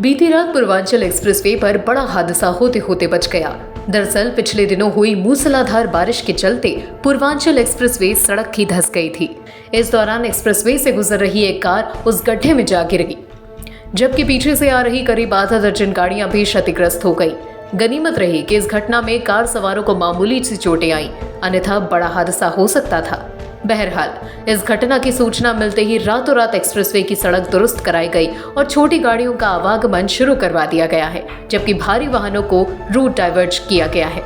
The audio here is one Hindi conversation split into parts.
बीती रात पूर्वांचल एक्सप्रेसवे पर बड़ा हादसा होते होते बच गया। दरअसल पिछले दिनों हुई मूसलाधार बारिश के चलते पूर्वांचल एक्सप्रेसवे सड़क की धंस गई थी। इस दौरान एक्सप्रेसवे से गुजर रही एक कार उस गड्ढे में जा गिर गई, जबकि पीछे से आ रही करीब आधा दर्जन गाड़ियां भी क्षतिग्रस्त हो गई। गनीमत रही कि इस घटना में कार सवारों को मामूली सी चोटें आईं, अन्यथा बड़ा हादसा हो सकता था। बहरहाल, इस घटना की सूचना मिलते ही रातों रात एक्सप्रेसवे की सड़क दुरुस्त कराई गई और छोटी गाड़ियों का आवागमन शुरू करवा दिया गया है, जबकि भारी वाहनों को रूट डाइवर्ट किया गया है।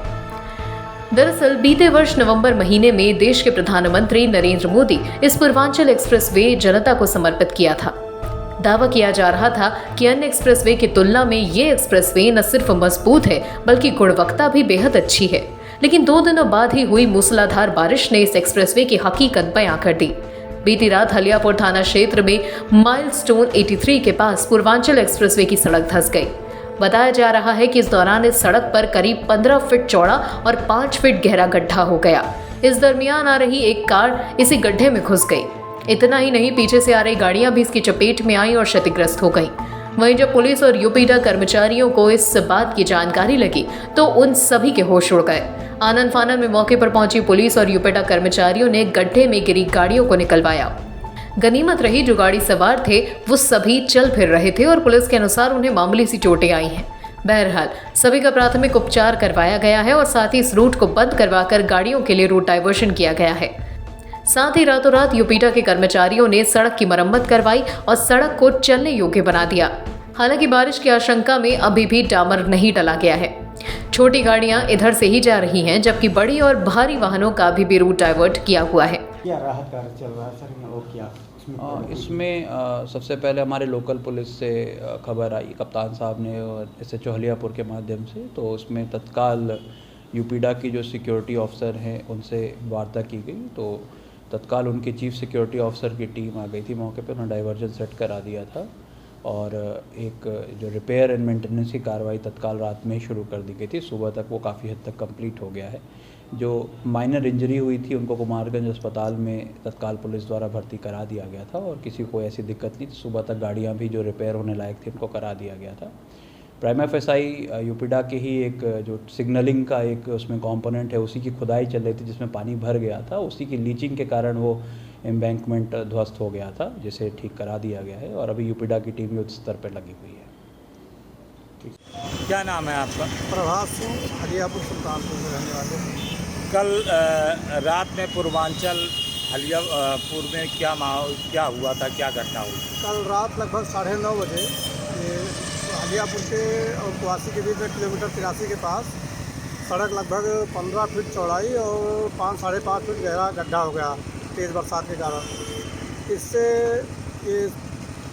दरअसल बीते वर्ष नवंबर महीने में देश के प्रधानमंत्री नरेंद्र मोदी इस पूर्वांचल एक्सप्रेसवे जनता को समर्पित किया था। दावा किया जा रहा था कि अन्य एक्सप्रेसवे की तुलना में ये एक्सप्रेसवे न सिर्फ मजबूत है बल्कि गुणवत्ता भी बेहद अच्छी है। लेकिन 2 दिनों बाद ही हुई मूसलाधार बारिश ने इस एक्सप्रेसवे की हकीकत बयां कर दी। बीती रात हलियापुर थाना क्षेत्र में माइलस्टोन 83 के पास पूर्वांचल एक्सप्रेसवे की सड़क धंस गई। बताया जा रहा है कि इस दौरान इस सड़क पर करीब 15 फीट चौड़ा और 5 फीट गहरा गड्ढा हो गया। इस दरमियान आ रही एक कार इसी गड्ढे में घुस गई। इतना ही नहीं, पीछे से आ रही गाड़ियां भी इसकी चपेट में आईं और क्षतिग्रस्त हो गईं। वहीं जब पुलिस और यूपीडा कर्मचारियों को इस बात की जानकारी लगी तो उन सभी के होश उड़ गए। आनन फानन में मौके पर पहुंची पुलिस और यूपीडा कर्मचारियों ने गड्ढे में गिरी गाड़ियों को निकलवाया। गनीमत रही जो गाड़ी सवार थे वो सभी चल फिर रहे थे और पुलिस के अनुसार उन्हें मामूली सी चोटें आई हैं। बहरहाल, सभी का प्राथमिक उपचार करवाया गया है और साथ ही इस रूट को बंद करवाकर गाड़ियों के लिए रूट डाइवर्शन किया गया है। साथ ही रातों रात यूपीडा के कर्मचारियों ने सड़क की मरम्मत करवाई और सड़क को चलने योग्य बना दिया। हालांकि बारिश की आशंका में अभी भी डामर नहीं डला गया है। छोटी गाड़ियां इधर से ही जा रही हैं, जबकि बड़ी और भारी वाहनों का भी रूट डाइवर्ट किया हुआ है। क्या राहत कार्य चल रहा है सर, वो क्या इसमें सबसे पहले हमारे लोकल पुलिस से खबर आई, कप्तान साहब ने और SHO हलियापुर के माध्यम से, तो उसमें तत्काल यूपीडा की जो सिक्योरिटी ऑफिसर हैं उनसे वार्ता की गई। तो तत्काल उनके चीफ सिक्योरिटी ऑफिसर की टीम आ गई थी मौके पर, उन्होंने डाइवर्जन सेट करा दिया था और एक जो रिपेयर एंड मेंटेनेंस की कार्रवाई तत्काल रात में शुरू कर दी गई थी। सुबह तक वो काफ़ी हद तक कंप्लीट हो गया है। जो माइनर इंजरी हुई थी उनको कुमारगंज अस्पताल में तत्काल पुलिस द्वारा भर्ती करा दिया गया था और किसी को ऐसी दिक्कत नहीं। सुबह तक गाड़ियाँ भी जो रिपेयर होने लायक थी उनको करा दिया गया था। प्राइमा फेसाई यूपीडा के ही एक जो सिग्नलिंग का एक उसमें कंपोनेंट है, उसी की खुदाई चल रही थी जिसमें पानी भर गया था। उसी की लीचिंग के कारण वो एम्बैंकमेंट ध्वस्त हो गया था, जिसे ठीक करा दिया गया है और अभी यूपीडा की टीम युद्ध स्तर पर लगी हुई है। क्या नाम है आपका? प्रभात सिंह, हलियापुर सुल्तानपुर में रहने वाले। कल रात में पूर्वांचल हलियापुर में क्या हुआ था, क्या घटना हुई? कल रात लगभग 9:30 बजे हलियापुर के और कुआसी के बीच में किलोमीटर 83 के पास सड़क लगभग 15 फीट चौड़ाई और 5-5.5 फीट गहरा गड्ढा हो गया तेज़ बरसात के कारण। इससे ये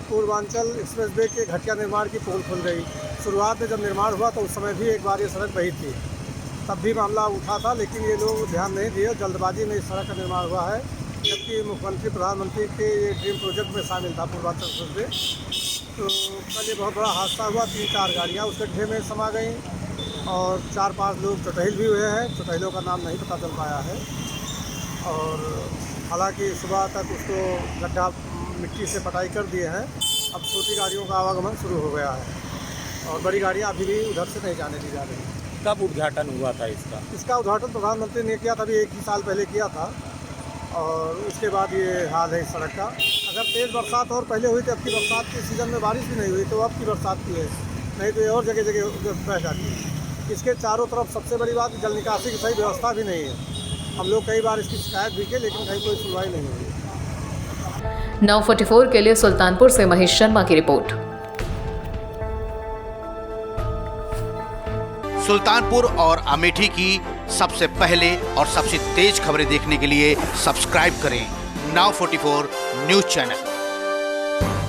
पूर्वांचल एक्सप्रेसवे के घटिया निर्माण की पोल खुल गई। शुरुआत में जब निर्माण हुआ तो उस समय भी एक बार ये सड़क बही थी, तब भी मामला उठा था, लेकिन ये लोग ध्यान नहीं दिए। जल्दबाजी में इस सड़क का निर्माण हुआ है, जबकि मुख्यमंत्री प्रधानमंत्री के ये ड्रीम प्रोजेक्ट में शामिल था पूर्वांचल एक्सप्रेसवे। तो कल ये बहुत बड़ा हादसा हुआ। 3-4 गाड़ियाँ उस गड्ढे में समा गईं और 4-5 लोग चोटहिल भी हुए हैं। चोटहिलों का नाम नहीं पता चल पाया है और हालांकि सुबह तक उसको गड्ढा मिट्टी से पटाई कर दिए हैं। अब छोटी गाड़ियों का आवागमन शुरू हो गया है और बड़ी गाड़ियाँ अभी भी उधर से नहीं जाने दी जा रही। कब उद्घाटन हुआ था इसका? इसका उद्घाटन प्रधानमंत्री ने किया था, अभी 1 ही साल पहले किया था और उसके बाद ये हाल है इस सड़क का। अगर तेज़ बरसात और पहले हुई तो अब की बरसात के सीज़न में बारिश भी नहीं हुई तो अब की बरसात की है, नहीं तो ये और जगह जगह बह जाती है। इसके चारों तरफ सबसे बड़ी बात जल निकासी की सही व्यवस्था भी नहीं है। हम लोग कई बार इसकी शिकायत भी की, लेकिन कहीं कोई सुनवाई नहीं हुई। 944 के लिए सुल्तानपुर से महेश शर्मा की रिपोर्ट। सुल्तानपुर और अमेठी की सबसे पहले और सबसे तेज खबरें देखने के लिए सब्सक्राइब करें Now 44 न्यूज चैनल।